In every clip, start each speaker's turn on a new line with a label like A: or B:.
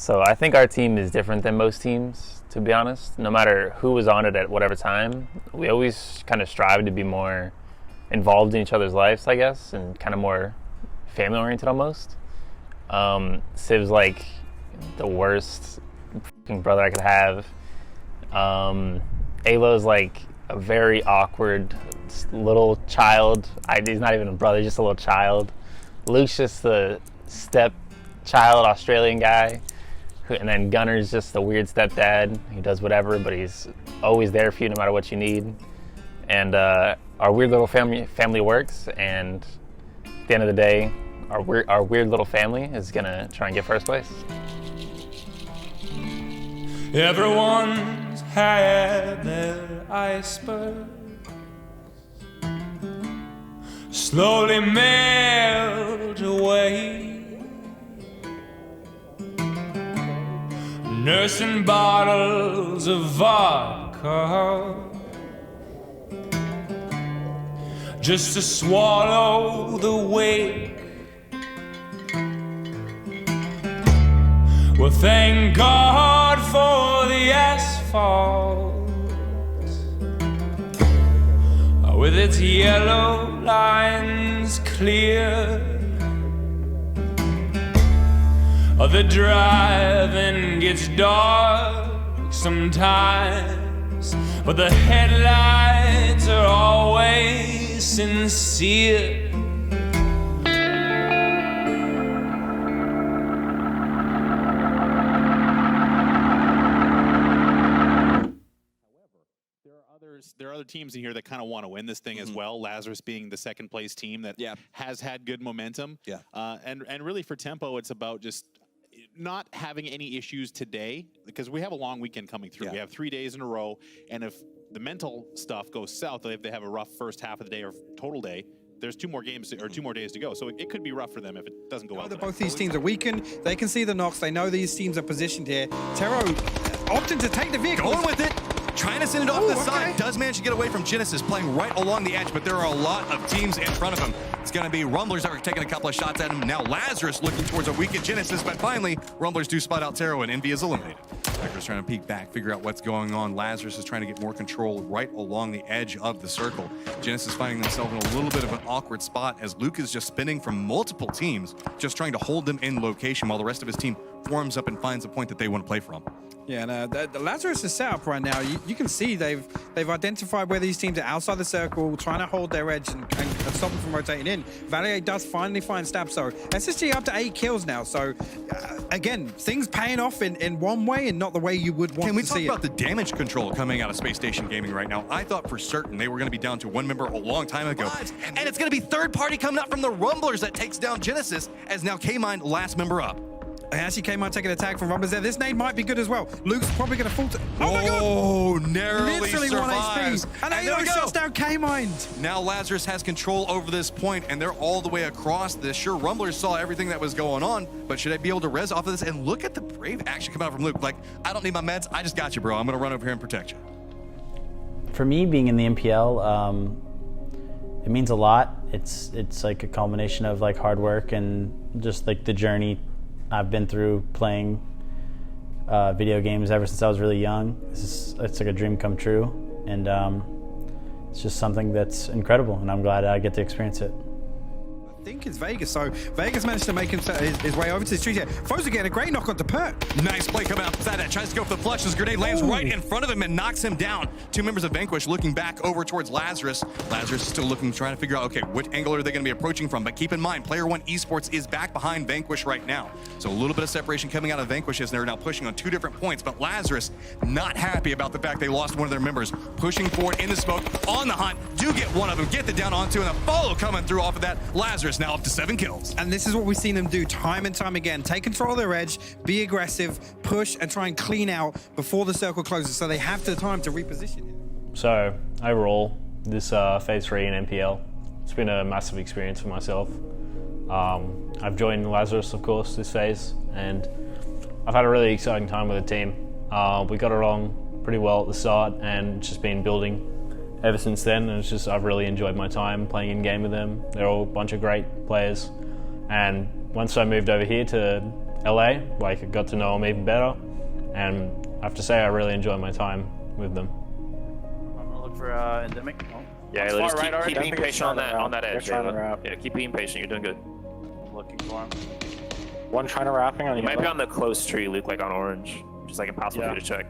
A: So I think our team is different than most teams, to be honest. No matter who was on it at whatever time, we always kind of strive to be more involved in each other's lives, I guess, and kind of more family-oriented almost. Siv's like the worst fucking brother I could have. Alo's like a very awkward little child. He's not even a brother, he's just a little child. Luke's just the stepchild Australian guy. And then Gunner's just a weird stepdad. He does whatever, but he's always there for you no matter what you need. And our weird little family works, and at the end of the day, our weird little family is gonna try and get first place.
B: Everyone's had their iceberg, slowly melt away. Nursing bottles of vodka just to swallow the wake. Well, thank God for the asphalt with its yellow lines clear. The driving gets dark sometimes, but the headlights are always sincere.
C: There are other teams in here that kind of want to win this thing as well. Lazarus being the second place team that has had good momentum. And really for Tempo, it's about just not having any issues today, because we have a long weekend coming through. We have 3 days in a row, and if the mental stuff goes south, if they have a rough first half of the day or total day, there's 2 more games or 2 more days to go. So it could be rough for them if it doesn't go well.
D: Both these teams are weakened. They can see the knocks. They know these teams are positioned here. Tero opting to take the vehicle.
E: Going with it. Trying to send it off the side. Does manage to get away from Genesis, playing right along the edge, but there are a lot of teams in front of him. It's going to be Rumblers that are taking a couple of shots at him. Now Lazarus looking towards a weakened Genesis, but finally, Rumblers do spot out Tero, and Envy is eliminated. Vector's trying to peek back, figure out what's going on. Lazarus is trying to get more control right along the edge of the circle. Genesis finding themselves in a little bit of an awkward spot as Luke is just spinning from multiple teams, just trying to hold them in location while the rest of his team forms up and finds a point that they want to play from.
D: Yeah, and the Lazarus is set up right now. You can see they've identified where these teams are outside the circle, trying to hold their edge and stop them from rotating in. Valier does finally find Stab, so SSG up to 8 kills now. So again, things paying off in one way and not the way you would want to see it.
E: Can we talk about the damage control coming out of Space Station Gaming right now? I thought for certain they were going to be down to 1 member a long time ago. And it's going to be third party coming out from the Rumblers that takes down Genesis, as now K-Mine last member up.
D: Actually came out taking an attack from Rumblers there. This nade might be good as well. Luke's probably going to fall to... Oh my God!
E: Oh, narrowly
D: literally
E: survives.
D: 1 HP. And Alo shuts down K-Mind.
E: Now Lazarus has control over this point, and they're all the way across this. Sure, Rumblers saw everything that was going on, but should I be able to res off of this? And look at the brave action coming out from Luke. Like, I don't need my meds. I just got you, bro. I'm going to run over here and protect you.
F: For me, being in the MPL, it means a lot. It's like a culmination of like hard work and just like the journey I've been through playing video games ever since I was really young. It's like a dream come true, and it's just something that's incredible, and I'm glad I get to experience it.
D: I think it's Vegas. So Vegas managed to make his way over to the street here. Foes are getting a great knock onto Perk.
E: Nice play coming outside that. Tries to go for the flush. His grenade lands right in front of him and knocks him down. 2 members of Vanquish looking back over towards Lazarus. Lazarus is still looking, trying to figure out, okay, which angle are they going to be approaching from? But keep in mind, Player 1 Esports is back behind Vanquish right now. So a little bit of separation coming out of Vanquish as they're now pushing on 2 different points. But Lazarus not happy about the fact they lost one of their members. Pushing forward in the smoke, on the hunt. Do get one of them, get the down onto, and a follow coming through off of that. Lazarus now up to 7 kills.
D: And this is what we've seen them do time and time again. Take control of their edge, be aggressive, push, and try and clean out before the circle closes so they have the time to reposition it.
G: So, overall, this Phase 3 in MPL, it's been a massive experience for myself. I've joined Lazarus, of course, this phase, and I've had a really exciting time with the team. We got along pretty well at the start, and just been building ever since then, and I've really enjoyed my time playing in game with them. They're all a bunch of great players, and once I moved over here to LA. Like, I got to know them even better, and I have to say I really enjoy my time with them.
F: I'm gonna look for endemic. Oh,
H: Yeah, just keep being patient on that edge. Yeah, keep being patient. You're doing good.
F: I'm looking for him.
I: One China wrapping on
H: You
I: yellow.
H: might be on the close tree, Luke, like on orange. Just like impossible for you to check.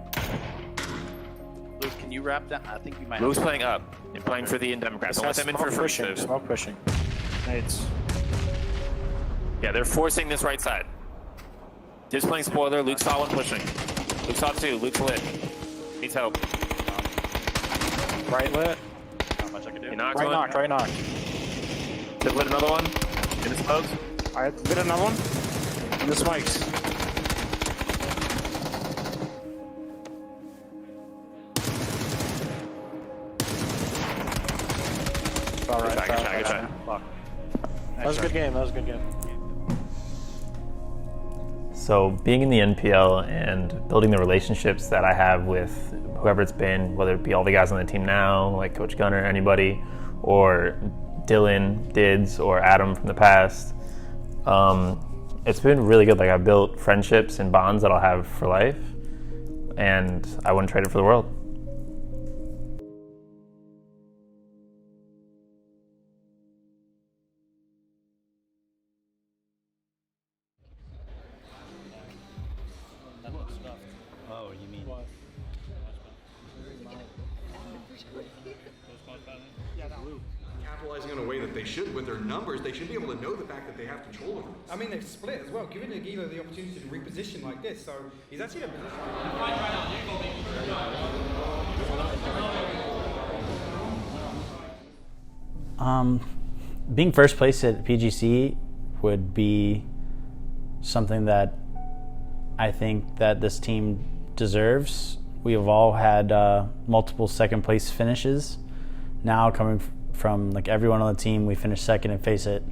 F: Luke, can you wrap that? I think you might.
H: Luke's playing up and playing for the Democrats. Don't let them in for free.
I: Smoke pushing. Nades.
H: Yeah, they're forcing this right side. Just playing spoiler. Luke saw one pushing. Luke saw two. Luke's lit. Needs help.
I: Right lit.
F: Not much I can do.
H: He knocked
I: Right
H: one.
I: knocked, right knocked.
H: Tip lit another one. In the smokes.
I: I lit another one. In the smokes. All right,
H: Good shot, good shot.
F: Fuck.
I: that was a good game. That was a good game.
A: So being in the NPL and building the relationships that I have with whoever it's been, whether it be all the guys on the team now, like Coach Gunner, anybody, or Dylan, Dids, or Adam from the past, it's been really good. Like, I've built friendships and bonds that I'll have for life, and I wouldn't trade it for the world.
F: Oh, you mean?
E: Capitalizing in a way that they should with their numbers, they should be able to know the fact that they have control over this.
D: I mean, they've split as well, giving Aguila the opportunity to reposition like this. So he's actually in a position.
F: Being first place at PGC would be something that I think that this team deserves. We have all had multiple second place finishes. Now coming from like everyone on the team, we finished second and Face It.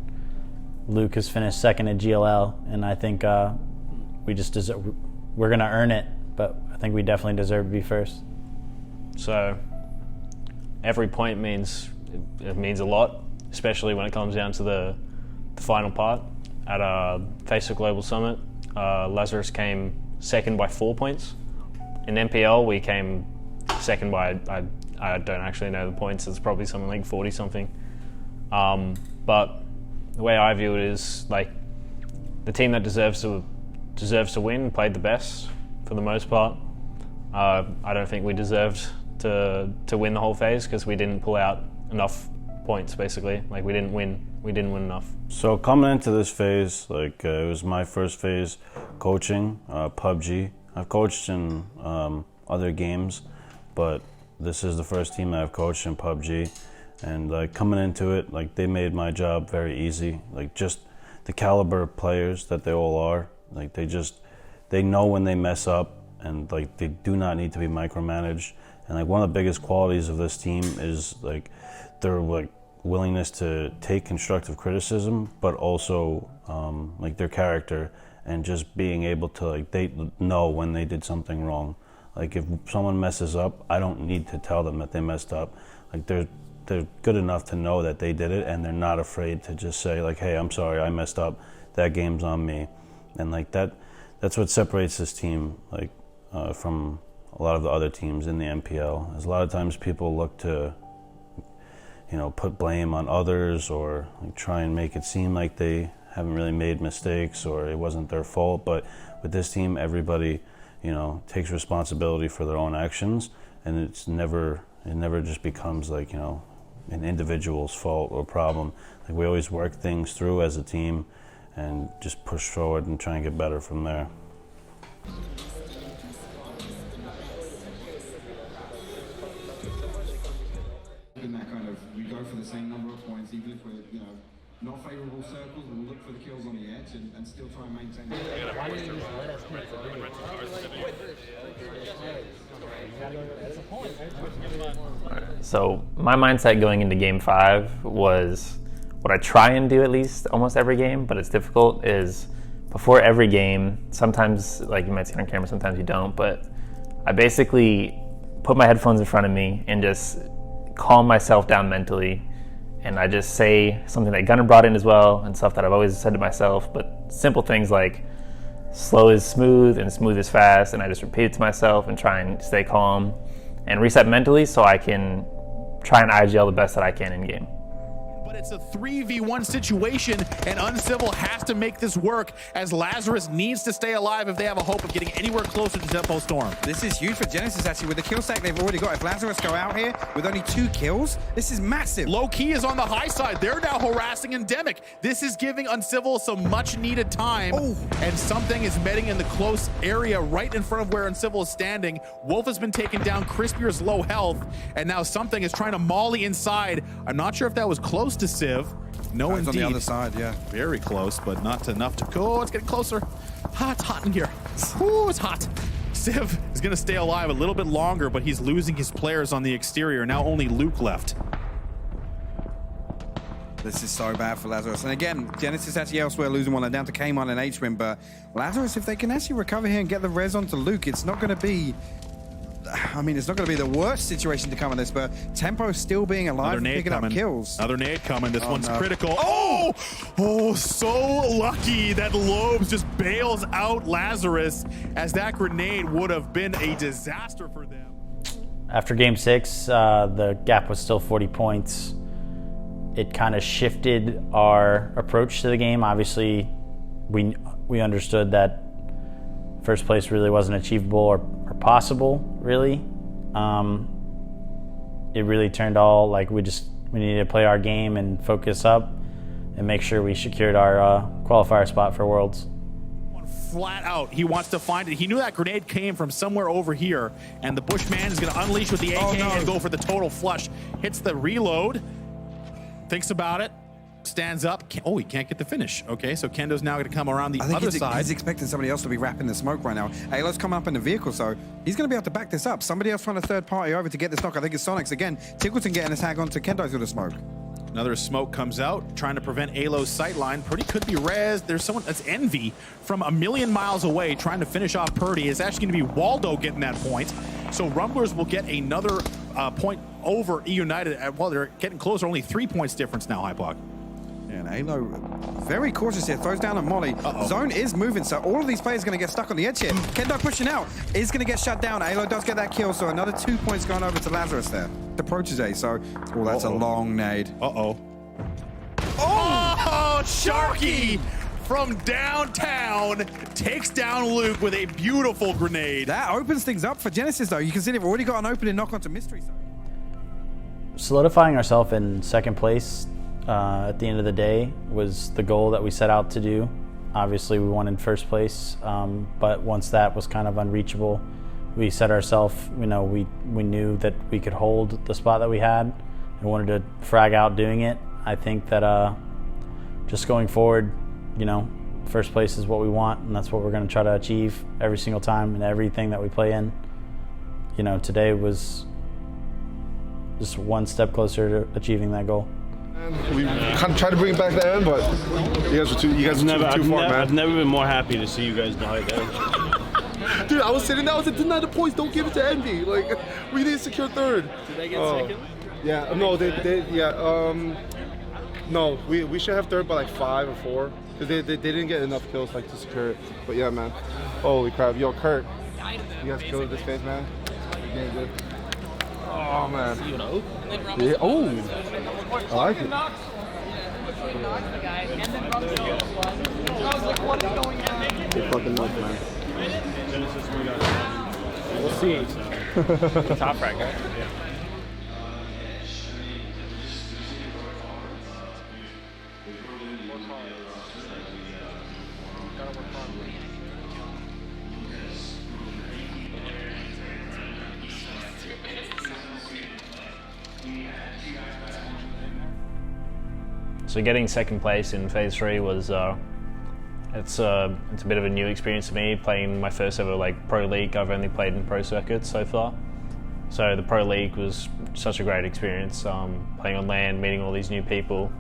F: Luke has finished second at GLL, and I think we just deserve. We're gonna earn it, but I think we definitely deserve to be first.
G: So every point means it means a lot, especially when it comes down to the final part. At Face It Global Summit, Lazarus came second by 4 points. In NPL, we came second by, I don't actually know the points, it's probably something like 40 something. But the way I view it is, like, the team that deserves to win played the best for the most part. I don't think we deserved to win the whole phase because we didn't pull out enough points, basically. Like, we didn't win enough.
J: So coming into this phase, like it was my first phase coaching Pubg. I've coached in other games, but this is the first team that I've coached in Pubg. And like coming into it, like they made my job very easy. Like just the caliber of players that they all are, like they know when they mess up, and like they do not need to be micromanaged. And like one of the biggest qualities of this team is like their like willingness to take constructive criticism, but also like their character, and just being able to like they know when they did something wrong. Like if someone messes up, I don't need to tell them that they messed up. Like they're good enough to know that they did it, and they're not afraid to just say like, hey, I'm sorry, I messed up, that game's on me. And like that's what separates this team like from a lot of the other teams in the NPL. As a lot of times people look to, you know, put blame on others, or like try and make it seem like they haven't really made mistakes or it wasn't their fault. But with this team, everybody, you know, takes responsibility for their own actions, and it never just becomes like, you know, an individual's fault or problem. Like we always work things through as a team and just push forward and try and get better from there.
K: In that kind of, we go for the same number of points, even if we're, you know, not favourable circles, we'll look for the kills on the edge and still try and maintain.
A: So my mindset going into game 5 was what I try and do at least almost every game, but it's difficult, is before every game, sometimes like you might see it on camera, sometimes you don't, but I basically put my headphones in front of me and just calm myself down mentally, and I just say something that Gunnar brought in as well, and stuff that I've always said to myself, but simple things like, slow is smooth and smooth is fast, and I just repeat it to myself and try and stay calm and reset mentally so I can try and IGL the best that I can in game.
C: But it's a 3v1 situation, and Uncivil has to make this work as Lazarus needs to stay alive if they have a hope of getting anywhere closer to Tempo Storm.
D: This is huge for Genesis, actually, with the kill stack they've already got. If Lazarus go out here with only 2 kills, this is massive.
C: Low key is on the high side. They're now harassing Endemic. This is giving Uncivil some much needed time. And something is meeting in the close area right in front of where Uncivil is standing. Wolf has been taken down. Crispier's low health. And now something is trying to molly inside. I'm not sure if that was close to Civ. No, indeed.
D: On the other side, yeah.
C: Very close, but not enough to go. Oh, it's getting closer. Ah, it's hot in here. Ooh, it's hot. Civ is going to stay alive a little bit longer, but he's losing his players on the exterior. Now only Luke left.
D: This is so bad for Lazarus. And again, Genesis actually elsewhere losing one down to Kmon and H-Win, but Lazarus, if they can actually recover here and get the res onto Luke, it's not going to be... I mean, it's not going to be the worst situation to come on this, but Tempo still being alive and picking up kills.
C: Another nade coming. This one's critical. Oh! Oh, so lucky that Lobes just bails out Lazarus, as that grenade would have been a disaster for them.
F: After game 6, the gap was still 40 points. It kind of shifted our approach to the game. Obviously, we understood that first place really wasn't achievable or possible, really. It really turned all like we needed to play our game and focus up and make sure we secured our qualifier spot for Worlds.
C: Flat out, he wants to find it. He knew that grenade came from somewhere over here, and the Bushman is going to unleash with the AK and go for the total flush. Hits the reload, thinks about it, stands up. Oh, he can't get the finish. Okay, so Kendo's now going to come around the other side.
D: He's expecting somebody else to be wrapping the smoke right now. Alo's coming up in the vehicle, so he's going to be able to back this up. Somebody else trying a third party over to get this knock. I think it's Sonics again. Tickleton getting his hag onto Kendo through the smoke.
C: Another smoke comes out, trying to prevent Alo's sightline. Purdy could be rezzed. There's someone, that's Envy, from a million miles away, trying to finish off Purdy. It's actually going to be Waldo getting that point. So Rumblers will get another point over E United. Well, they're getting closer, only 3 points difference now, Hypog.
D: And Alo very cautious here, throws down on Molly. Zone is moving, so all of these players are going to get stuck on the edge here. Kendo pushing out, is going to get shut down. Alo does get that kill, so another 2 points going over to Lazarus there. The Protege, so, oh, that's a long nade.
C: Oh, Sharky from downtown takes down Luke with a beautiful grenade.
D: That opens things up for Genesis, though. You can see they've already got an opening knock onto Mystery.
F: Solidifying ourselves in second place at the end of the day was the goal that we set out to do. Obviously, we wanted first place, but once that was kind of unreachable, we set ourselves, we knew that we could hold the spot that we had and wanted to frag out doing it. I think that just going forward, first place is what we want, and that's what we're going to try to achieve every single time and everything that we play in. Today was just one step closer to achieving that goal.
L: We kind of tried to bring it back at the end, but you guys were too far, man.
J: I've never been more happy to see you guys behind that.
L: Dude, I was sitting there, I was like, deny the points, don't give it to Envy. Like, we need to secure third.
I: Did they get second?
L: Yeah, no, no, we should have third by like 5 or 4. Because they didn't get enough kills to secure it. But yeah, man. Holy crap. Yo, Kurt, you guys killed this phase, man. You're good. Oh, man. Yeah. Oh, I like it. Good fucking luck, man.
A: We'll see. Top right, guys.
G: So getting second place in Phase 3 was it's a bit of a new experience for me, playing my first ever Pro League. I've only played in Pro Circuits so far. So the Pro League was such a great experience, playing on LAN, meeting all these new people,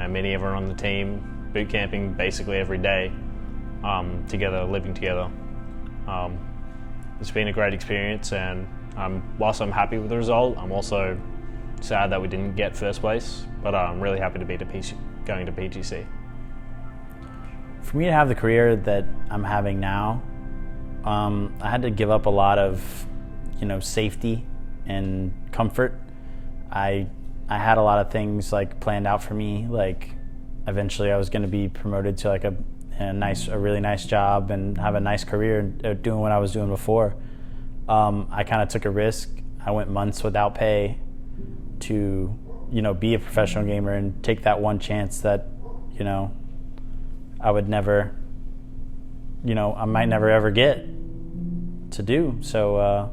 G: meeting everyone on the team, boot camping basically every day, together, living together. It's been a great experience, and whilst I'm happy with the result, I'm also sad that we didn't get first place, but I'm really happy to be going to PGC.
F: For me to have the career that I'm having now, I had to give up a lot of, safety and comfort. I had a lot of things like planned out for me. Like eventually I was going to be promoted to like a really nice job and have a nice career doing what I was doing before. I kind of took a risk. I went months without pay to, be a professional gamer and take that one chance that, I would never, I might never ever get to do. So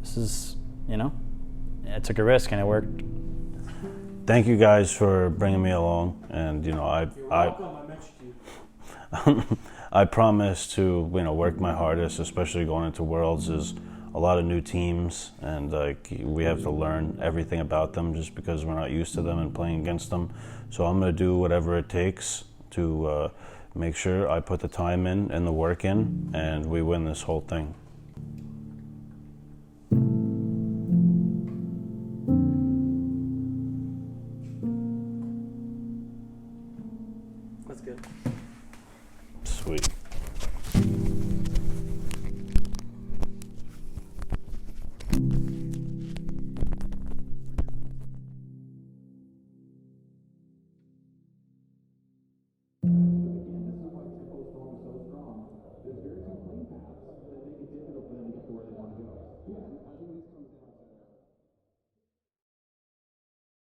F: this is, I took a risk and it worked.
J: Thank you guys for bringing me along, and I promise to work my hardest, especially going into Worlds. Is a lot of new teams, and we have to learn everything about them just because we're not used to them and playing against them. So I'm going to do whatever it takes to make sure I put the time in and the work in, and we win this whole thing.
F: That's good.
J: Sweet.